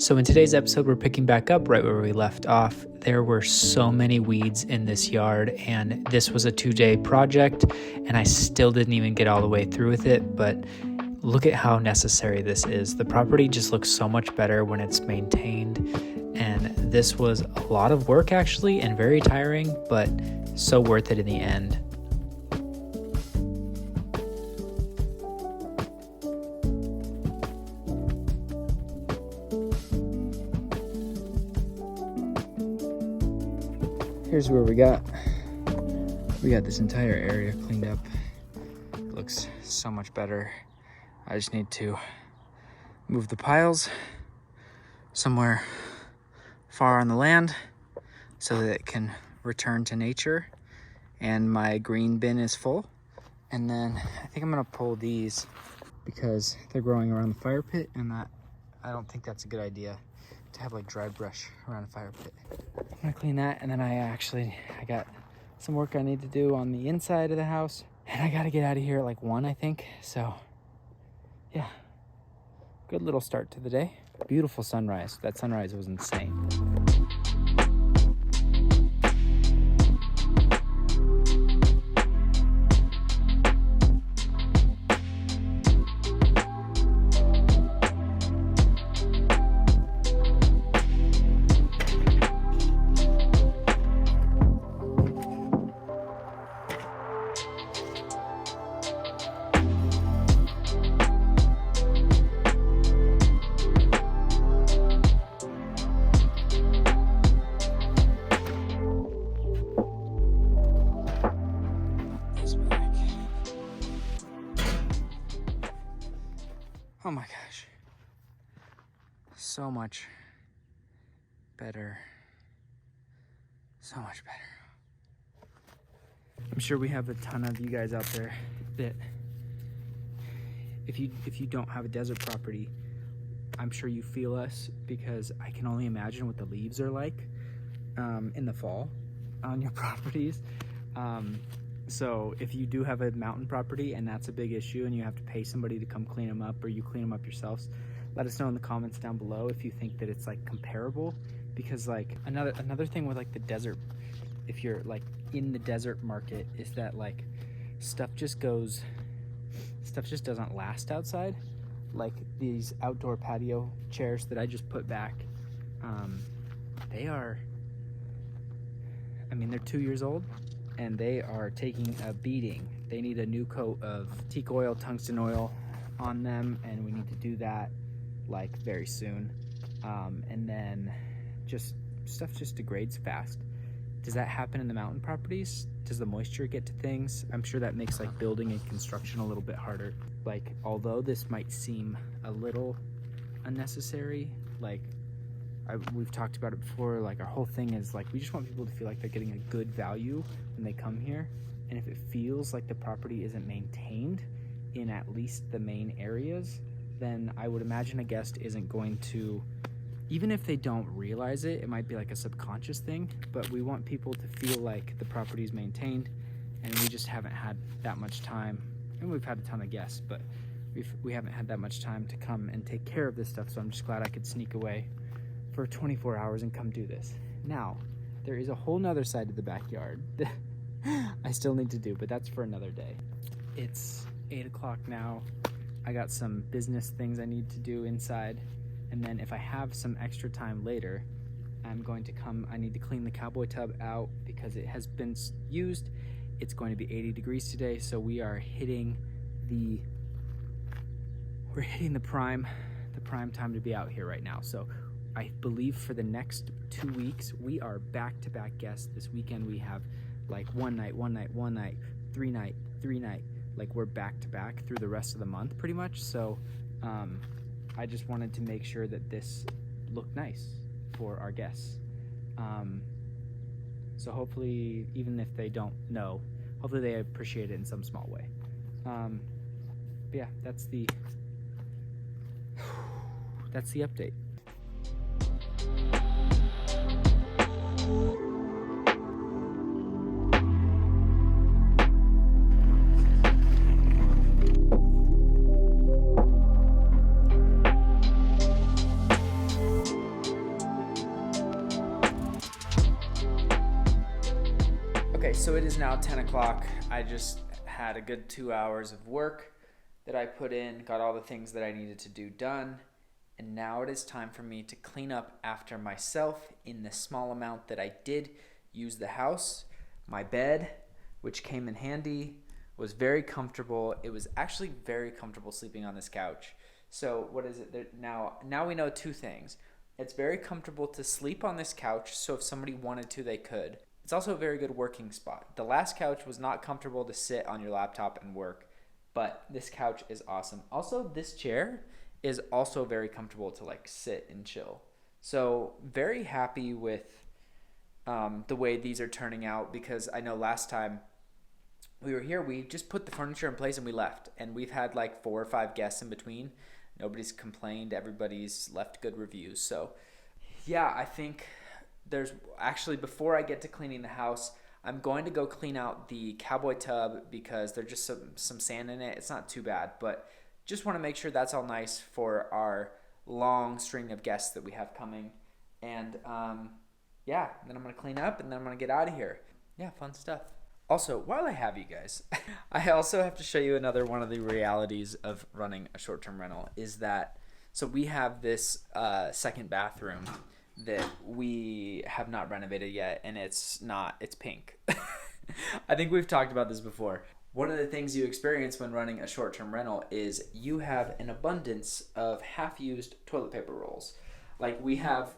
So in today's episode, we're picking back up right where we left off. There were so many weeds in this yard, and this was a 2-day project, and I still didn't even get all the way through with it, but look at how necessary this is. The property just looks so much better when it's maintained, and this was a lot of work actually, and very tiring, but so worth it in the end. Here's where we got this entire area cleaned up. It looks so much better. I just need to move the piles somewhere far on the land so that it can return to nature. And my green bin is full. And then I think I'm gonna pull these because they're growing around the fire pit, and I don't think that's a good idea to have like dry brush around a fire pit. I'm gonna clean that, and then I got some work I need to do on the inside of the house, and I gotta get out of here at like 1, I think. So yeah, good little start to the day. Beautiful sunrise. That sunrise was insane. Oh my gosh, so much better, so much better. I'm sure we have a ton of you guys out there that if you don't have a desert property, I'm sure you feel us, because I can only imagine what the leaves are like in the fall on your properties. So if you do have a mountain property and that's a big issue and you have to pay somebody to come clean them up, or you clean them up yourselves, let us know in the comments down below if you think that it's like comparable. Because like another thing with like the desert, if you're like in the desert market, is that like stuff just doesn't last outside. Like these outdoor patio chairs that I just put back, they're 2 years old, and they are taking a beating. They need a new coat of teak oil, tungsten oil on them, and we need to do that like very soon. And then stuff just degrades fast. Does that happen in the mountain properties? Does the moisture get to things? I'm sure that makes like building and construction a little bit harder. Like, although this might seem a little unnecessary, like we've talked about it before, like our whole thing is like we just want people to feel like they're getting a good value when they come here. And if it feels like the property isn't maintained in at least the main areas, then I would imagine a guest isn't going to, even if they don't realize it, it might be like a subconscious thing, but we want people to feel like the property is maintained. And we just haven't had that much time, and we've had a ton of guests, but we haven't had that much time to come and take care of this stuff. So I'm just glad I could sneak away for 24 hours and come do this. Now, there is a whole nother side of the backyard that I still need to do, but that's for another day. It's 8 o'clock now. I got some business things I need to do inside, and then if I have some extra time later, I'm going to come. I need to clean the cowboy tub out because it has been used. It's going to be 80 degrees today, so we are hitting the prime time to be out here right now. So I believe for the next 2 weeks, we are back-to-back guests. This weekend we have like one night, 3 night. Like we're back-to-back through the rest of the month pretty much. So I just wanted to make sure that this looked nice for our guests. So hopefully, even if they don't know, hopefully they appreciate it in some small way. But yeah, that's the update. Okay, so it is now 10 o'clock. I just had a good 2 hours of work that I put in, got all the things that I needed to do done, and now it is time for me to clean up after myself in the small amount that I did use the house. My bed, which came in handy, was very comfortable. It was actually very comfortable sleeping on this couch. So what is it? Now we know two things. It's very comfortable to sleep on this couch, so if somebody wanted to, they could. It's also a very good working spot. The last couch was not comfortable to sit on your laptop and work, but this couch is awesome. Also, this chair is also very comfortable to like sit and chill. So very happy with the way these are turning out, because I know last time we were here, we just put the furniture in place and we left. And we've had like 4 or 5 guests in between. Nobody's complained. Everybody's left good reviews. So yeah, I think there's actually, before I get to cleaning the house, I'm going to go clean out the cowboy tub because there's just some sand in it. It's not too bad, but just want to make sure that's all nice for our long string of guests that we have coming. And yeah, then I'm going to clean up and then I'm going to get out of here. Yeah, fun stuff. Also, while I have you guys, I also have to show you another one of the realities of running a short-term rental is that, so we have this second bathroom that we have not renovated yet, and it's pink. I think we've talked about this before. One of the things you experience when running a short-term rental is you have an abundance of half-used toilet paper rolls. Like we have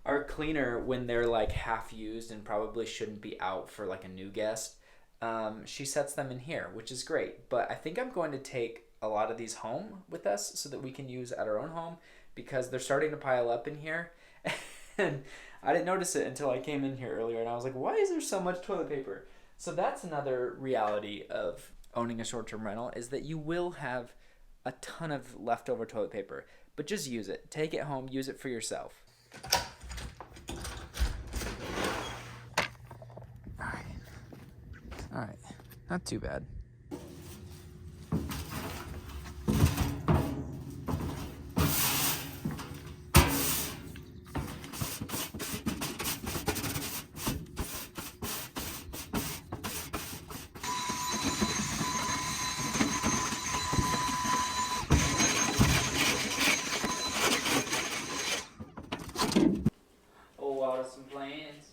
our cleaner, when they're like half used and probably shouldn't be out for like a new guest, she sets them in here, which is great. But I think I'm going to take a lot of these home with us so that we can use at our own home, because they're starting to pile up in here. And I didn't notice it until I came in here earlier and I was like, why is there so much toilet paper? So that's another reality of owning a short-term rental, is that you will have a ton of leftover toilet paper, but just use it. Take it home, use it for yourself. All right, not too bad. Oh, water some plants,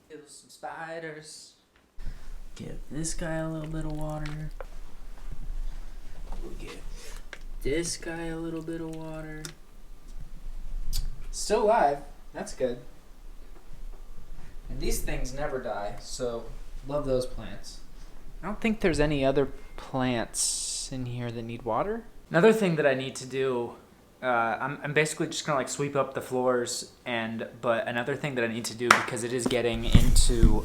kill some spiders. Give this guy a little bit of water. We'll give this guy a little bit of water. Still alive. That's good. And these things never die, so love those plants. I don't think there's any other plants in here that need water. Another thing that I need to do, I'm basically just gonna like sweep up the floors, but another thing that I need to do, because it is getting into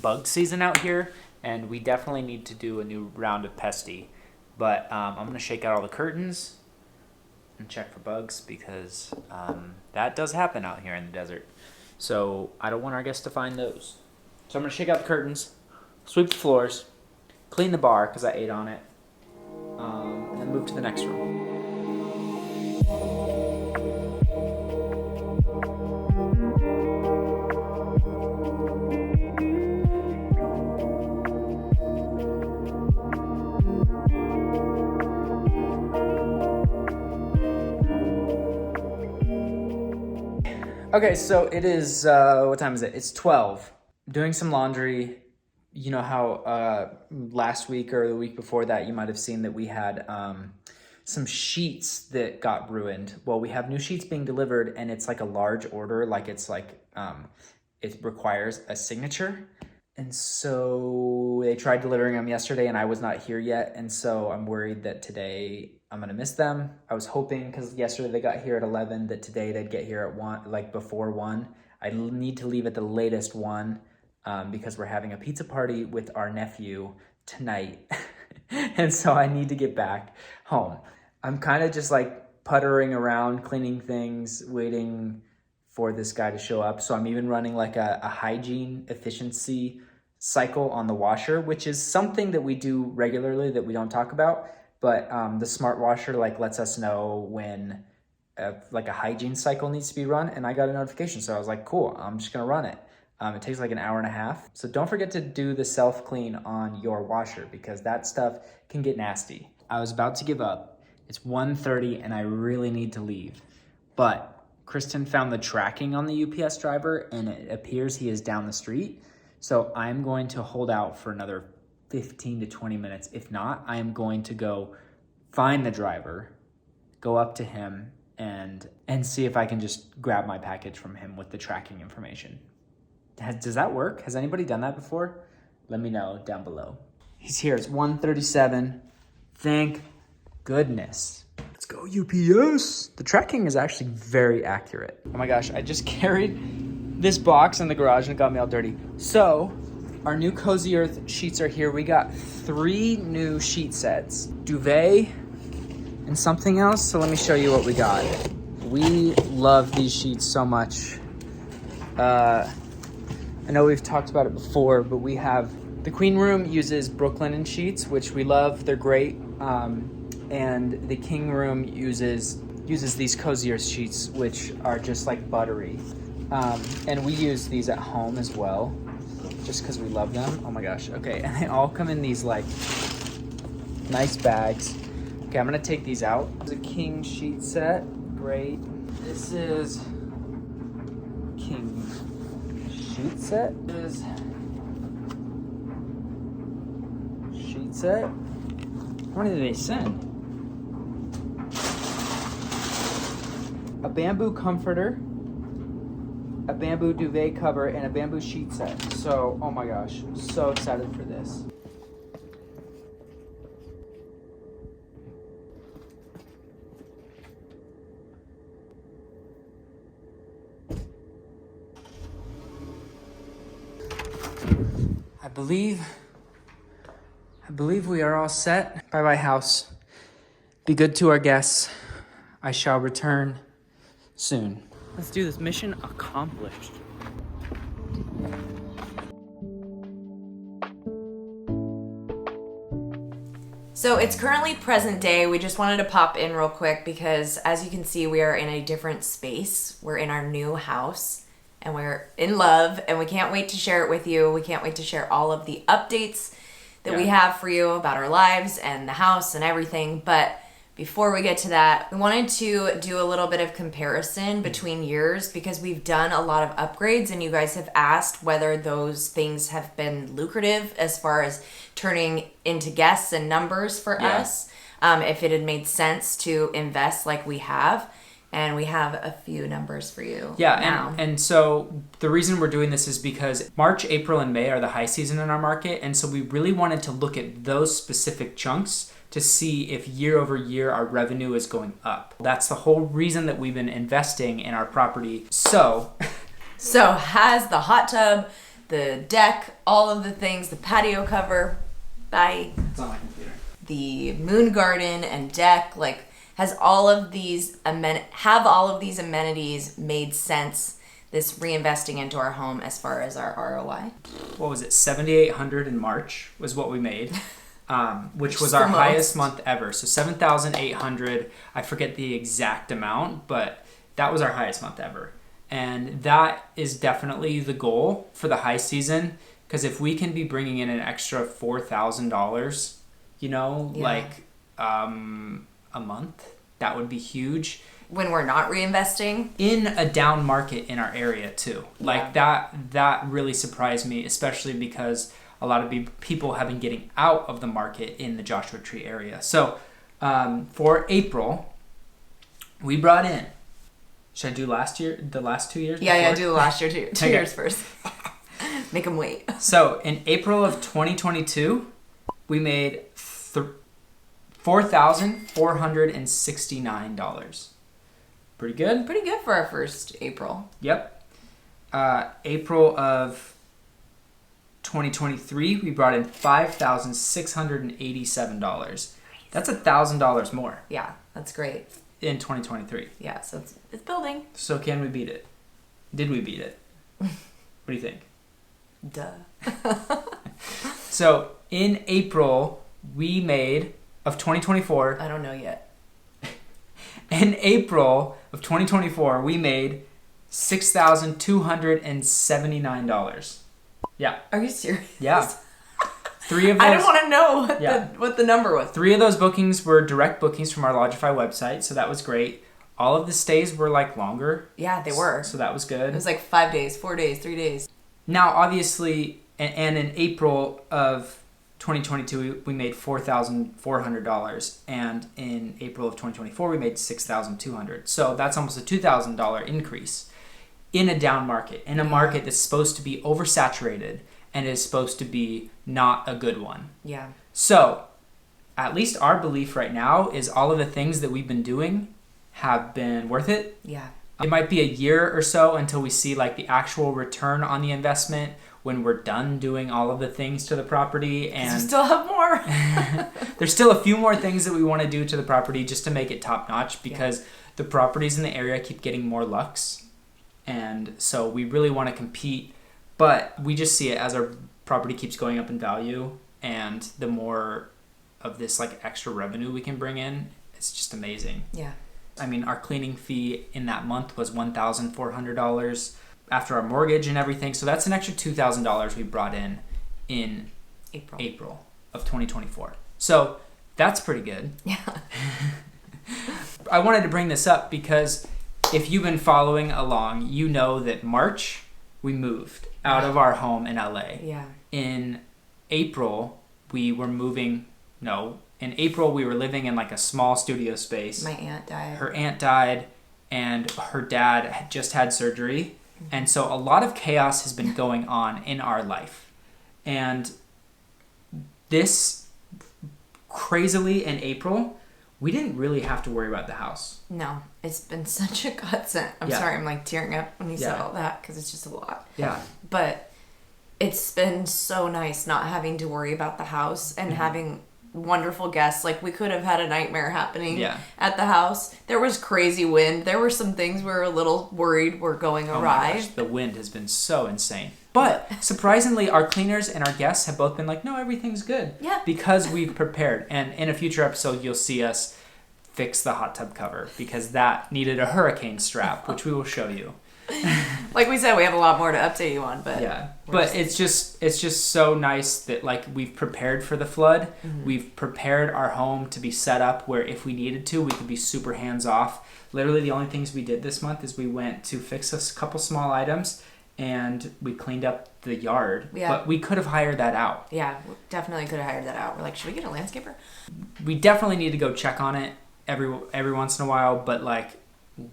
bug season out here, and we definitely need to do a new round of pesty. But I'm gonna shake out all the curtains and check for bugs, because that does happen out here in the desert. So I don't want our guests to find those. So I'm gonna shake out the curtains, sweep the floors, clean the bar because I ate on it, and then move to the next room. Okay, so it is, what time is it? It's 12. Doing some laundry. You know how last week or the week before that, you might have seen that we had some sheets that got ruined. Well, we have new sheets being delivered, and it's like a large order. Like it's like, it requires a signature. And so they tried delivering them yesterday, and I was not here yet. And so I'm worried that today I'm going to miss them. I was hoping, because yesterday they got here at 11, that today they'd get here at 1, like before 1. I need to leave at the latest 1 because we're having a pizza party with our nephew tonight. And so I need to get back home. I'm kind of just like puttering around, cleaning things, waiting for this guy to show up. So I'm even running like a hygiene efficiency cycle on the washer, which is something that we do regularly that we don't talk about. But the smart washer like lets us know when like a hygiene cycle needs to be run. And I got a notification. So I was like, cool, I'm just gonna run it. It takes like an hour and a half. So don't forget to do the self-clean on your washer because that stuff can get nasty. I was about to give up. It's 1:30 and I really need to leave. But Kristen found the tracking on the UPS driver and it appears he is down the street. So I'm going to hold out for another 15 to 20 minutes. If not, I am going to go find the driver, go up to him and see if I can just grab my package from him with the tracking information. Does that work? Has anybody done that before? Let me know down below. He's here. It's 1:37. Thank goodness. Let's go UPS. The tracking is actually very accurate. Oh my gosh, I just carried this box in the garage and it got me all dirty. So, our new Cozy Earth sheets are here. We got 3 new sheet sets. Duvet and something else. So let me show you what we got. We love these sheets so much. I know we've talked about it before, but we have the queen room uses Brooklinen sheets, which we love. They're great. And the king room uses these Cozy Earth sheets, which are just like buttery. And we use these at home as well, just because we love them. Oh my gosh. Okay, and they all come in these like nice bags. Okay, I'm gonna take these out. There's a king sheet set. Great. This is king sheet set. This is sheet set. How many did they send? A bamboo comforter, a bamboo duvet cover, and a bamboo sheet set. So, oh my gosh, so excited for this. I believe we are all set. Bye-bye, house. Be good to our guests. I shall return soon. Let's do this. Mission accomplished. So it's currently present day. We just wanted to pop in real quick because as you can see, we are in a different space. We're in our new house and we're in love and we can't wait to share it with you. We can't wait to share all of the updates that we have for you about our lives and the house and everything. But before we get to that, we wanted to do a little bit of comparison between years because we've done a lot of upgrades and you guys have asked whether those things have been lucrative as far as turning into guests and numbers for us, if it had made sense to invest like we have. And we have a few numbers for you now. And so the reason we're doing this is because March, April, and May are the high season in our market. And so we really wanted to look at those specific chunks to see if year over year our revenue is going up. That's the whole reason that we've been investing in our property. So has the hot tub, the deck, all of the things, the patio cover, it's on my computer. The moon garden and deck, has all of these amenities made sense, this reinvesting into our home as far as our ROI? What was it? $7,800 in March was what we made, which was our highest month ever. So $7,800. I forget the exact amount, but that was our highest month ever. And that is definitely the goal for the high season. Because if we can be bringing in an extra $4,000, a month, that would be huge. When we're not reinvesting? In a down market in our area too. That really surprised me, especially because a lot of people have been getting out of the market in the Joshua Tree area. So for April, we brought in, should I do the last 2 years? Yeah, do the last year too. 2 years first. Make them wait. So in April of 2022, we made $4,469. Pretty good? Pretty good for our first April. Yep. April of 2023, we brought in $5,687. That's $1,000 more. Yeah, that's great. In 2023. Yeah, so it's building. So can we beat it? Did we beat it? What do you think? Duh. So in April, we made, of 2024. I don't know yet. In April of 2024, we made $6,279. Yeah. Are you serious? Yeah. 3 of those. I don't want to know what the number was. 3 of those bookings were direct bookings from our Lodgify website, so that was great. All of the stays were like longer. Yeah, they were. So that was good. It was like 5 days, 4 days, 3 days. Now, obviously, and in April of 2022, we made $4,400, and in April of 2024, we made $6,200. So that's almost a $2,000 increase in a down market, in a market that's supposed to be oversaturated and is supposed to be not a good one. Yeah. So, at least our belief right now is all of the things that we've been doing have been worth it. Yeah. It might be a year or so until we see like the actual return on the investment when we're done doing all of the things to the property. And we still have more. There's still a few more things that we want to do to the property just to make it top notch, because the properties in the area keep getting more lux. And so we really want to compete, but we just see it as our property keeps going up in value, and the more of this like extra revenue we can bring in, it's just amazing. Yeah. I mean, our cleaning fee in that month was $1,400 after our mortgage and everything. So that's an extra $2,000 we brought in April of 2024. So that's pretty good. Yeah. I wanted to bring this up because if you've been following along, you know that March we moved out of our home in LA. Yeah. In April, we were moving, in April, we were living in like a small studio space. My aunt died. Her aunt died, and her dad had just had surgery. And so a lot of chaos has been going on in our life. And this, crazily, in April, we didn't really have to worry about the house. No, it's been such a godsend. I'm sorry, I'm like tearing up when you said all that, because it's just a lot. Yeah. But it's been so nice not having to worry about the house and having wonderful guests. Like, we could have had a nightmare happening at the house. There was crazy wind. There were some things we were a little worried were going awry. Oh my gosh, the wind has been so insane. But surprisingly, our cleaners and our guests have both been like, no, everything's good. Yeah. Because we've prepared. And in a future episode, you'll see us fix the hot tub cover, because that needed a hurricane strap, which we will show you. Like we said, we have a lot more to update you on, but it's just so nice that like we've prepared for the flood. We've prepared our home to be set up where if we needed to, we could be super hands off. Literally the only things we did this month is we went to fix a couple small items and we cleaned up the yard. But we could have hired that out. Yeah, we definitely could have hired that out. We're like, should we get a landscaper? We definitely need to go check on it every once in a while, but like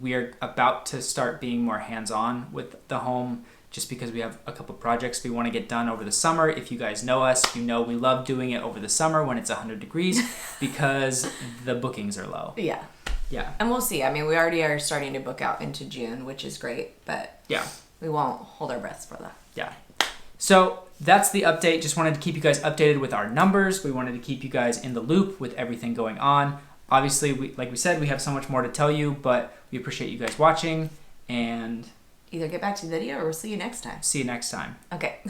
we're about to start being more hands-on with the home just because we have a couple projects we want to get done over the summer. If you guys know us, you know we love doing it over the summer when it's 100 degrees because the bookings are low. Yeah. Yeah. And we'll see. I mean, we already are starting to book out into June, which is great, but we won't hold our breaths for that. Yeah. So that's the update. Just wanted to keep you guys updated with our numbers. We wanted to keep you guys in the loop with everything going on. Obviously, like we said, we have so much more to tell you, but we appreciate you guys watching, and either get back to the video or we'll see you next time. See you next time. Okay.